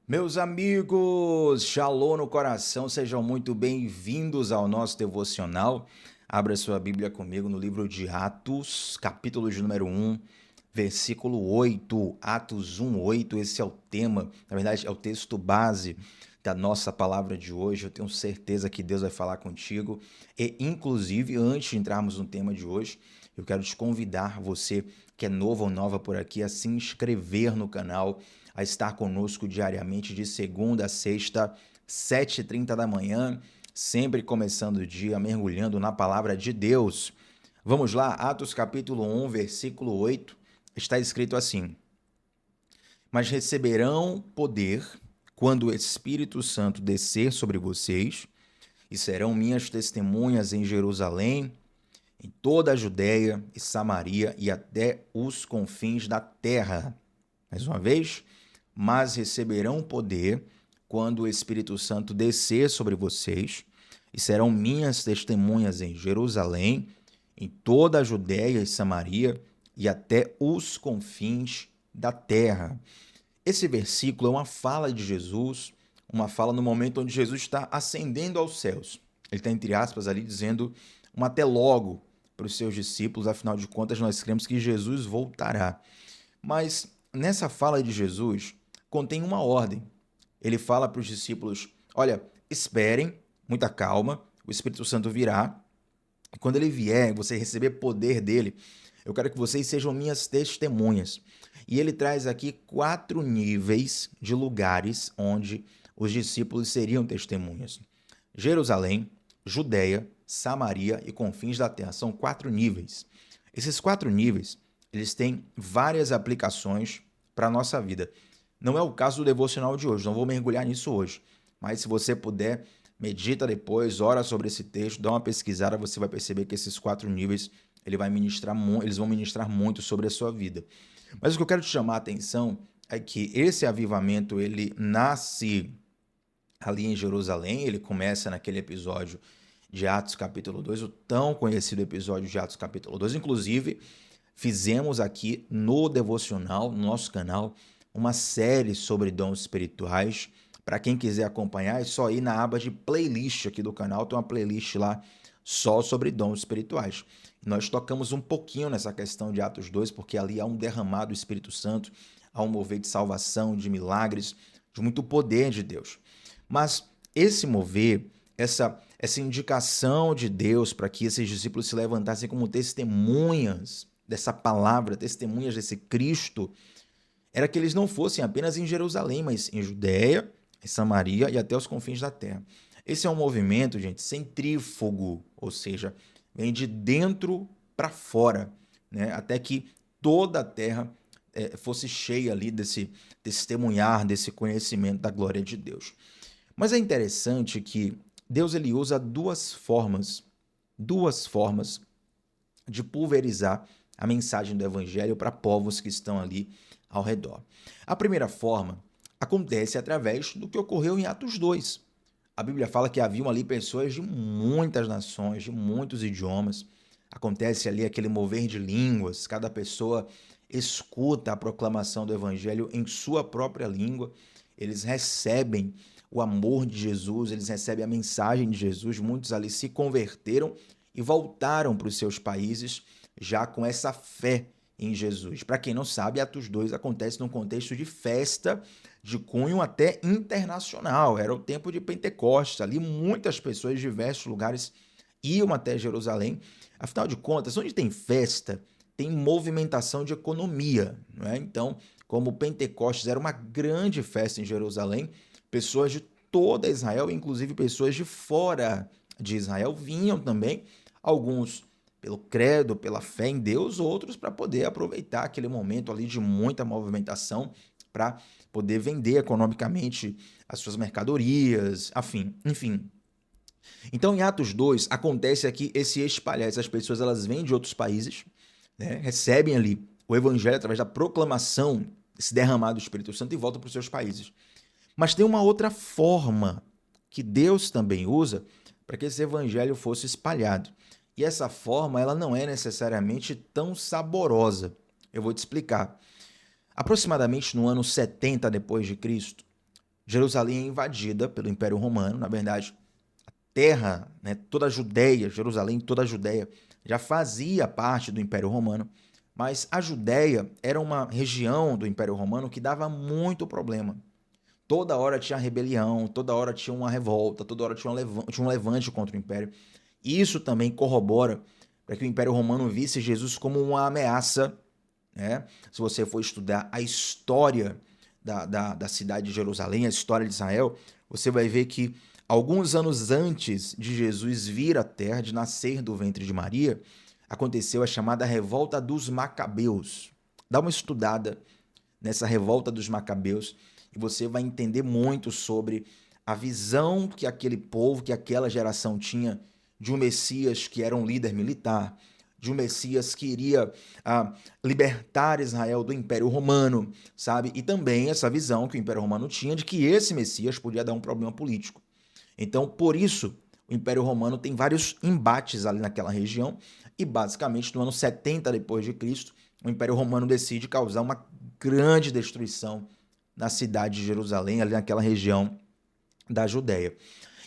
Meus amigos, shalom no coração, sejam muito bem-vindos ao nosso devocional. Abra sua Bíblia comigo no livro de Atos, capítulo de número 1, versículo 8. Atos 1, 8, esse é o tema, na verdade é o texto base da nossa palavra de hoje. Eu tenho certeza que Deus vai falar contigo e, inclusive, antes de entrarmos no tema de hoje, eu quero te convidar, você que é novo ou nova por aqui, a se inscrever no canal, a estar conosco diariamente de segunda a sexta, 7h30 da manhã, sempre começando o dia mergulhando na palavra de Deus. Vamos lá, Atos capítulo 1, versículo 8, está escrito assim: Mas receberão poder quando o Espírito Santo descer sobre vocês, e serão minhas testemunhas em Jerusalém, em toda a Judéia e Samaria e até os confins da terra. Mais uma vez, mas receberão poder quando o Espírito Santo descer sobre vocês, e serão minhas testemunhas em Jerusalém, em toda a Judéia e Samaria e até os confins da terra. Esse versículo é uma fala de Jesus, uma fala no momento onde Jesus está ascendendo aos céus. Ele está, entre aspas, ali dizendo um até logo para os seus discípulos, afinal de contas, nós cremos que Jesus voltará. Mas nessa fala de Jesus contém uma ordem. Ele fala para os discípulos: olha, esperem, muita calma, o Espírito Santo virá. E quando ele vier, você receber poder dele, eu quero que vocês sejam minhas testemunhas. E ele traz aqui 4 níveis de lugares onde os discípulos seriam testemunhas: Jerusalém, Judéia, Samaria e confins da terra. São 4 níveis. Esses 4 níveis, eles têm várias aplicações para a nossa vida. Não é o caso do devocional de hoje, não vou mergulhar nisso hoje. Mas se você puder, medita depois, ora sobre esse texto, dá uma pesquisada, você vai perceber que esses 4 níveis eles vão ministrar muito sobre a sua vida. Mas o que eu quero te chamar a atenção é que esse avivamento, ele nasce ali em Jerusalém, ele começa naquele episódio de Atos capítulo 2, o tão conhecido episódio de Atos capítulo 2. Inclusive, fizemos aqui no devocional, no nosso canal, uma série sobre dons espirituais. Para quem quiser acompanhar, é só ir na aba de playlist aqui do canal, tem uma playlist lá só sobre dons espirituais. Nós tocamos um pouquinho nessa questão de Atos 2, porque ali há um derramado do Espírito Santo, há um mover de salvação, de milagres, de muito poder de Deus. Mas esse mover, essa indicação de Deus para que esses discípulos se levantassem como testemunhas dessa palavra, testemunhas desse Cristo, era que eles não fossem apenas em Jerusalém, mas em Judéia, em Samaria e até os confins da terra. Esse é um movimento, gente, centrífugo, ou seja, vem de dentro para fora, né? Até que toda a terra fosse cheia ali desse testemunhar, desse conhecimento da glória de Deus. Mas é interessante que Deus ele usa duas formas de pulverizar a mensagem do evangelho para povos que estão ali ao redor. A primeira forma acontece através do que ocorreu em Atos 2. A Bíblia fala que haviam ali pessoas de muitas nações, de muitos idiomas. Acontece ali aquele mover de línguas, cada pessoa escuta a proclamação do evangelho em sua própria língua. Eles recebem o amor de Jesus, eles recebem a mensagem de Jesus. Muitos ali se converteram e voltaram para os seus países já com essa fé em Jesus. Para quem não sabe, Atos 2 acontece num contexto de festa de cunho até internacional. Era o tempo de Pentecostes, ali muitas pessoas de diversos lugares iam até Jerusalém. Afinal de contas, onde tem festa, tem movimentação de economia, não é? Então, como Pentecostes era uma grande festa em Jerusalém, pessoas de toda Israel, inclusive pessoas de fora de Israel, vinham também, alguns pelo credo, pela fé em Deus, outros para poder aproveitar aquele momento ali de muita movimentação para poder vender economicamente as suas mercadorias, enfim. Então, em Atos 2, acontece aqui esse espalhar. Essas pessoas elas vêm de outros países, né, recebem ali o evangelho através da proclamação, esse derramado do Espírito Santo e voltam para os seus países. Mas tem uma outra forma que Deus também usa para que esse evangelho fosse espalhado. E essa forma, ela não é necessariamente tão saborosa. Eu vou te explicar. Aproximadamente no ano 70 depois de Cristo, Jerusalém é invadida pelo Império Romano. Na verdade, a terra, né, toda a Judéia, Jerusalém, toda a Judéia, já fazia parte do Império Romano, mas a Judéia era uma região do Império Romano que dava muito problema. Toda hora tinha rebelião, toda hora tinha uma revolta, toda hora tinha um levante contra o Império. Isso também corrobora para que o Império Romano visse Jesus como uma ameaça, né? Se você for estudar a história da cidade de Jerusalém, a história de Israel, você vai ver que alguns anos antes de Jesus vir à terra, de nascer do ventre de Maria, aconteceu a chamada Revolta dos Macabeus. Dá uma estudada nessa Revolta dos Macabeus e você vai entender muito sobre a visão que aquele povo, que aquela geração tinha de um Messias que era um líder militar, de um Messias que iria libertar Israel do Império Romano, sabe? E também essa visão que o Império Romano tinha de que esse Messias podia dar um problema político. Então, por isso, o Império Romano tem vários embates ali naquela região e, basicamente, no ano 70 depois de Cristo, o Império Romano decide causar uma grande destruição na cidade de Jerusalém, ali naquela região da Judéia.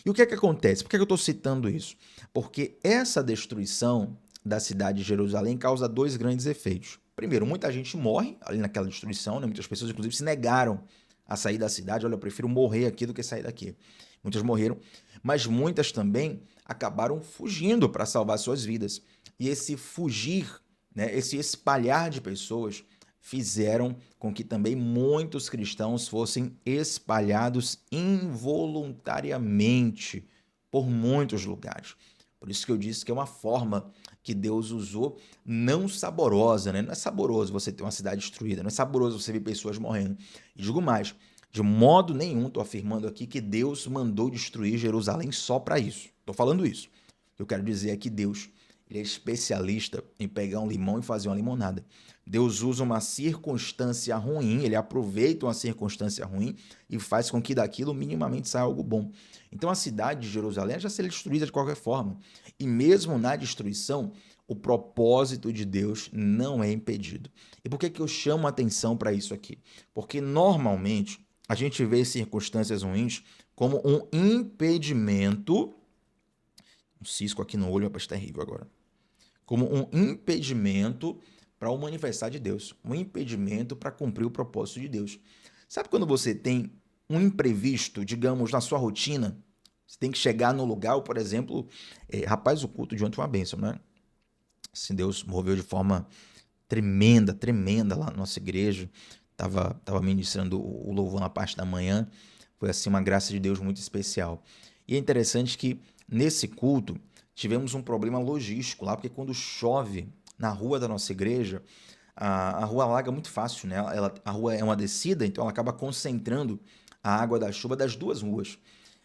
E o que é que acontece? Por que eu estou citando isso? Porque essa destruição da cidade de Jerusalém causa dois grandes efeitos. Primeiro, muita gente morre ali naquela destruição, né? Muitas pessoas, inclusive, se negaram a sair da cidade. Olha, eu prefiro morrer aqui do que sair daqui. Muitas morreram, mas muitas também acabaram fugindo para salvar suas vidas. E esse fugir, né, esse espalhar de pessoas, fizeram com que também muitos cristãos fossem espalhados involuntariamente por muitos lugares. Por isso que eu disse que é uma forma que Deus usou, não saborosa, né? Não é saboroso você ter uma cidade destruída, não é saboroso você ver pessoas morrendo. E digo mais, de modo nenhum estou afirmando aqui que Deus mandou destruir Jerusalém só para isso. Estou falando isso. O que eu quero dizer é que Deus, ele é especialista em pegar um limão e fazer uma limonada. Deus usa uma circunstância ruim, ele aproveita uma circunstância ruim e faz com que daquilo minimamente saia algo bom. Então a cidade de Jerusalém já será destruída de qualquer forma. E mesmo na destruição, o propósito de Deus não é impedido. E por que eu chamo a atenção para isso aqui? Porque normalmente a gente vê circunstâncias ruins como um impedimento. Um cisco aqui no olho, rapaz, terrível agora. Como um impedimento para o manifestar de Deus, um impedimento para cumprir o propósito de Deus. Sabe quando você tem um imprevisto, digamos, na sua rotina? Você tem que chegar no lugar, ou, por exemplo, rapaz, o culto de ontem foi uma bênção, né? Assim, Deus moveu de forma tremenda, tremenda lá na nossa igreja. Tava ministrando o louvor na parte da manhã. Foi assim uma graça de Deus muito especial. E é interessante que nesse culto tivemos um problema logístico lá, porque quando chove na rua da nossa igreja, a rua alaga muito fácil, né? A rua é uma descida, então ela acaba concentrando a água da chuva das duas ruas.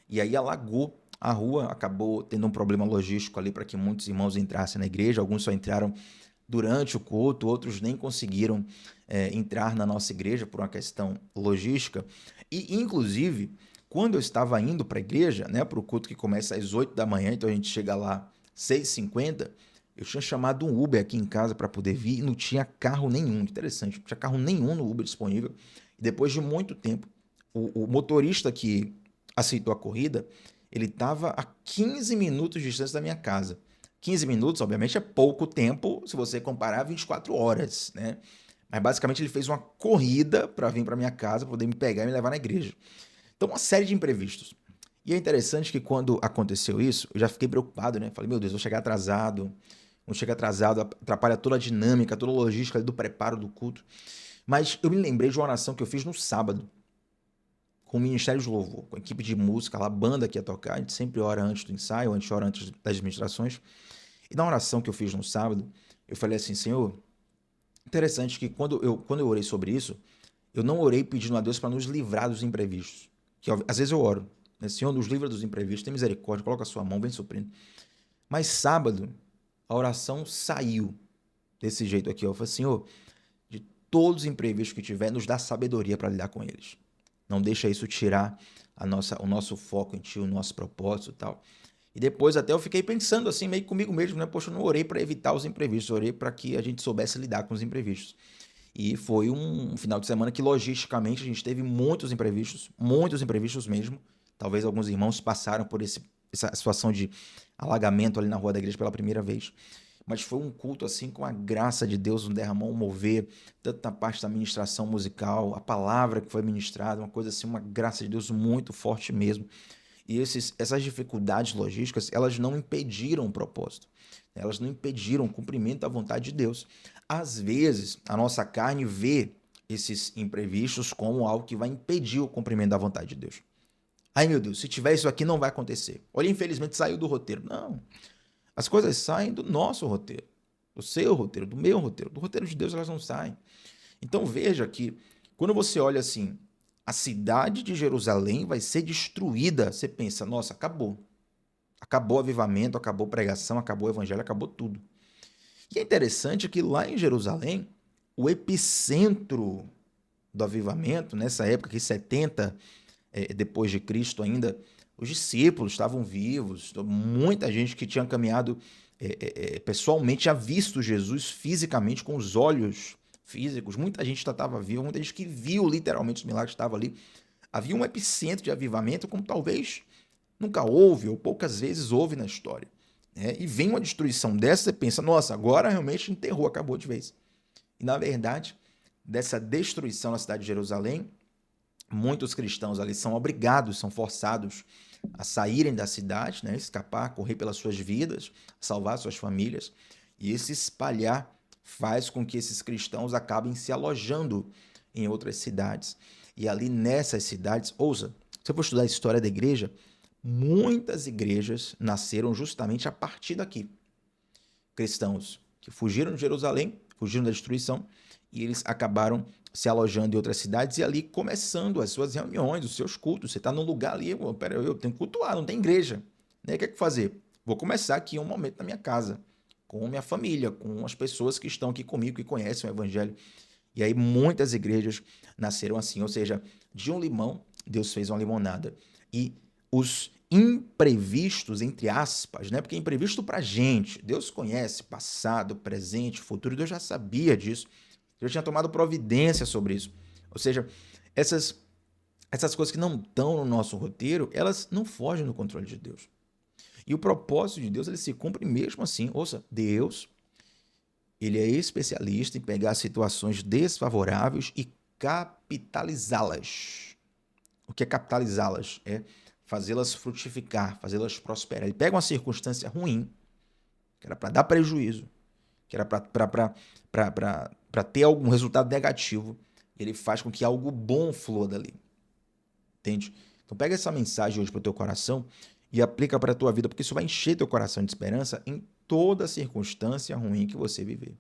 E aí alagou a rua, acabou tendo um problema logístico ali para que muitos irmãos entrassem na igreja. Alguns só entraram durante o culto, outros nem conseguiram entrar na nossa igreja por uma questão logística. E, inclusive, quando eu estava indo para a igreja, né, para o culto que começa às 8 da manhã, então a gente chega lá 6h50, eu tinha chamado um Uber aqui em casa para poder vir e não tinha carro nenhum. Interessante, não tinha carro nenhum no Uber disponível. E depois de muito tempo, o motorista que aceitou a corrida, ele estava a 15 minutos de distância da minha casa. 15 minutos, obviamente, é pouco tempo se você comparar a 24 horas, né? Mas basicamente ele fez uma corrida para vir para minha casa, poder me pegar e me levar na igreja. Então, uma série de imprevistos. E é interessante que quando aconteceu isso, eu já fiquei preocupado, né? Falei, meu Deus, vou chegar atrasado. Vou chegar atrasado, atrapalha toda a dinâmica, toda a logística do preparo do culto. Mas eu me lembrei de uma oração que eu fiz no sábado, com o Ministério de Louvor, com a equipe de música, lá, a banda que ia tocar. A gente sempre ora antes do ensaio, a gente ora antes das administrações. E na oração que eu fiz no sábado, eu falei assim, Senhor, interessante que quando eu orei sobre isso, eu não orei pedindo a Deus para nos livrar dos imprevistos. Que às vezes eu oro, né? Senhor, nos livra dos imprevistos, tem misericórdia, coloca a sua mão, vem suprindo. Mas sábado, a oração saiu desse jeito aqui. Eu falei, Senhor, de todos os imprevistos que tiver, nos dá sabedoria para lidar com eles. Não deixa isso tirar o nosso foco em Ti, o nosso propósito e tal. E depois até eu fiquei pensando assim, meio comigo mesmo, né? Poxa, eu não orei para evitar os imprevistos, eu orei para que a gente soubesse lidar com os imprevistos. E foi um final de semana que, logisticamente, a gente teve muitos imprevistos mesmo. Talvez alguns irmãos passaram por essa situação de alagamento ali na rua da igreja pela primeira vez. Mas foi um culto assim com a graça de Deus, derramou um mover, tanto na parte da ministração musical, a palavra que foi ministrada, uma coisa assim, uma graça de Deus muito forte mesmo. E essas dificuldades logísticas, elas não impediram o propósito. Elas não impediram o cumprimento da vontade de Deus. Às vezes, a nossa carne vê esses imprevistos como algo que vai impedir o cumprimento da vontade de Deus. Ai, meu Deus, se tiver isso aqui, não vai acontecer. Olha, infelizmente saiu do roteiro. Não. As coisas saem do nosso roteiro, do seu roteiro, do meu roteiro. Do roteiro de Deus elas não saem. Então veja que quando você olha assim, a cidade de Jerusalém vai ser destruída. Você pensa, nossa, acabou. Acabou o avivamento, acabou a pregação, acabou o evangelho, acabou tudo. E é interessante que lá em Jerusalém, o epicentro do avivamento, nessa época aqui, 70 depois de Cristo ainda, os discípulos estavam vivos, muita gente que tinha caminhado pessoalmente, já visto Jesus fisicamente com os olhos físicos, muita gente estava viva, muita gente que viu literalmente os milagres estavam ali. Havia um epicentro de avivamento como talvez nunca houve ou poucas vezes houve na história. E vem uma destruição dessa, você pensa, nossa, agora realmente enterrou, acabou de vez. E na verdade, dessa destruição na cidade de Jerusalém, muitos cristãos ali são obrigados, são forçados a saírem da cidade, escapar, correr pelas suas vidas, salvar suas famílias. E esse espalhar faz com que esses cristãos acabem se alojando em outras cidades. E ali nessas cidades, ouça, se eu for estudar a história da igreja, muitas igrejas nasceram justamente a partir daqui. Cristãos que fugiram de Jerusalém, fugiram da destruição, e eles acabaram se alojando em outras cidades e ali começando as suas reuniões, os seus cultos. Você está num lugar ali, peraí, eu tenho que cultuar, não tem igreja. O que é que fazer? Vou começar aqui um momento na minha casa, com minha família, com as pessoas que estão aqui comigo, que conhecem o evangelho. E aí muitas igrejas nasceram assim, ou seja, de um limão, Deus fez uma limonada. E os imprevistos, entre aspas, porque é imprevisto para a gente, Deus conhece passado, presente, futuro, Deus já sabia disso, Deus tinha tomado providência sobre isso. Ou seja, essas coisas que não estão no nosso roteiro, elas não fogem do controle de Deus. E o propósito de Deus, ele se cumpre mesmo assim. Ouça, Deus, ele é especialista em pegar situações desfavoráveis e capitalizá-las. O que é capitalizá-las? É fazê-las frutificar, fazê-las prosperar. Ele pega uma circunstância ruim, que era para dar prejuízo, que era para ter algum resultado negativo, ele faz com que algo bom flua dali. Entende? Então pega essa mensagem hoje para o teu coração e aplica para a tua vida, porque isso vai encher teu coração de esperança em toda circunstância ruim que você viver.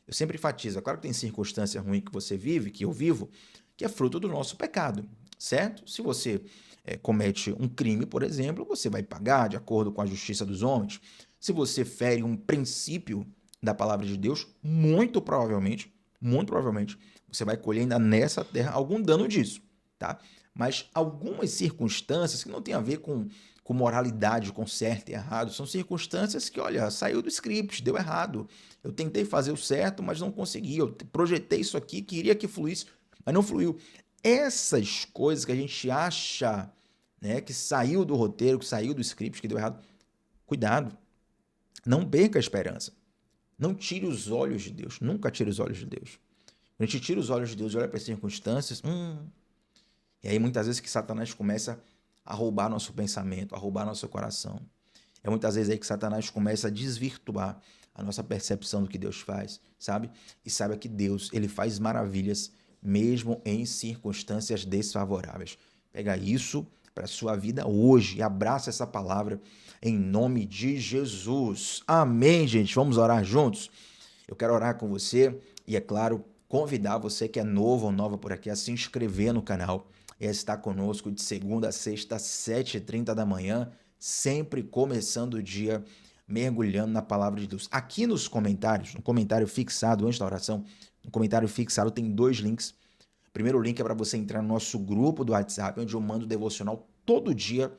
Eu sempre enfatizo, é claro que tem circunstância ruim que você vive, que eu vivo, que é fruto do nosso pecado, certo? Se você comete um crime, por exemplo, você vai pagar de acordo com a justiça dos homens. Se você fere um princípio da palavra de Deus, muito provavelmente, você vai colher ainda nessa terra algum dano disso, tá? Mas algumas circunstâncias que não tem a ver com moralidade, com certo e errado, são circunstâncias que, olha, saiu do script, deu errado. Eu tentei fazer o certo, mas não consegui. Eu projetei isso aqui, queria que fluísse, mas não fluiu. Essas coisas que a gente acha, que saiu do roteiro, que saiu do script, que deu errado, cuidado. Não perca a esperança. Não tire os olhos de Deus. Nunca tire os olhos de Deus. Quando a gente tira os olhos de Deus e olha para as circunstâncias, e aí muitas vezes que Satanás começa a roubar nosso pensamento, a roubar nosso coração. É muitas vezes aí que Satanás começa a desvirtuar a nossa percepção do que Deus faz, sabe? E saiba que Deus, ele faz maravilhas mesmo em circunstâncias desfavoráveis. Pega isso para a sua vida hoje e abraça essa palavra em nome de Jesus. Amém, gente? Vamos orar juntos? Eu quero orar com você e, é claro, convidar você que é novo ou nova por aqui a se inscrever no canal e a estar conosco de segunda a sexta, 7h30 da manhã, sempre começando o dia mergulhando na palavra de Deus. Aqui nos comentários, no comentário fixado antes da oração, no comentário fixado tem 2 links. O primeiro link é para você entrar no nosso grupo do WhatsApp, onde eu mando devocional todo dia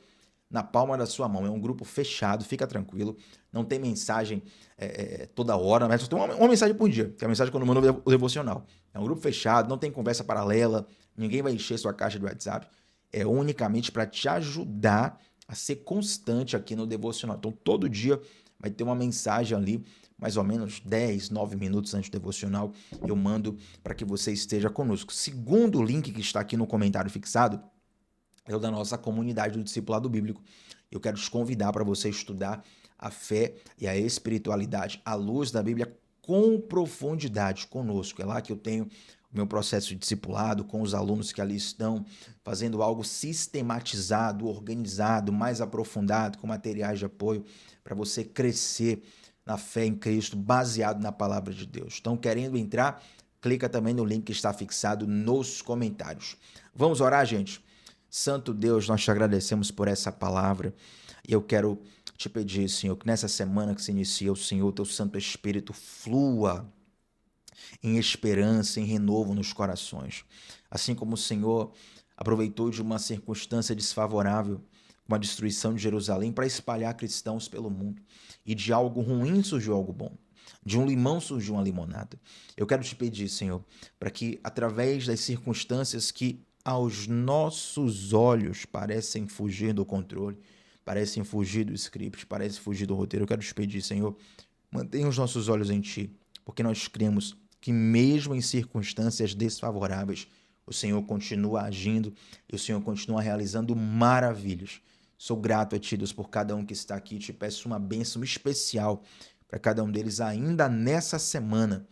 na palma da sua mão. É um grupo fechado, fica tranquilo. Não tem mensagem toda hora, mas só tem uma mensagem por dia, que é a mensagem quando eu mando o devocional. É um grupo fechado, não tem conversa paralela, ninguém vai encher sua caixa de WhatsApp. É unicamente para te ajudar a ser constante aqui no devocional. Então, todo dia vai ter uma mensagem ali, mais ou menos 10, 9 minutos antes do devocional, eu mando para que você esteja conosco. Segundo link que está aqui no comentário fixado, é o da nossa comunidade do Discipulado Bíblico. Eu quero te convidar para você estudar a fé e a espiritualidade à luz da Bíblia com profundidade conosco. É lá que eu tenho o meu processo de discipulado com os alunos que ali estão, fazendo algo sistematizado, organizado, mais aprofundado, com materiais de apoio para você crescer na fé em Cristo, baseado na palavra de Deus. Então, querendo entrar, clica também no link que está fixado nos comentários. Vamos orar, gente? Santo Deus, nós te agradecemos por essa palavra e eu quero te pedir, Senhor, que nessa semana que se inicia, o Senhor, teu Santo Espírito, flua em esperança, em renovo nos corações. Assim como o Senhor aproveitou de uma circunstância desfavorável, como a destruição de Jerusalém, para espalhar cristãos pelo mundo. E de algo ruim surgiu algo bom. De um limão surgiu uma limonada. Eu quero te pedir, Senhor, para que através das circunstâncias que aos nossos olhos parecem fugir do controle, parecem fugir do script, parecem fugir do roteiro, eu quero te pedir, Senhor, mantenha os nossos olhos em Ti, porque nós cremos que mesmo em circunstâncias desfavoráveis, o Senhor continua agindo e o Senhor continua realizando maravilhas. Sou grato a Ti, Deus, por cada um que está aqui. Te peço uma bênção especial para cada um deles ainda nessa semana.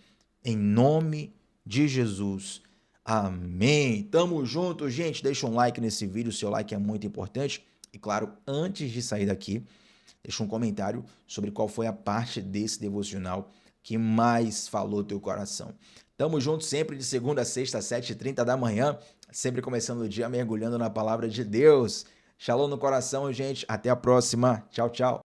Em nome de Jesus. Amém. Tamo junto, gente. Deixa um like nesse vídeo. Seu like é muito importante. E claro, antes de sair daqui, deixa um comentário sobre qual foi a parte desse devocional que mais falou teu coração. Tamo junto sempre de segunda a sexta, às 7h30 da manhã, sempre começando o dia mergulhando na palavra de Deus. Shalom no coração, gente. Até a próxima. Tchau, tchau.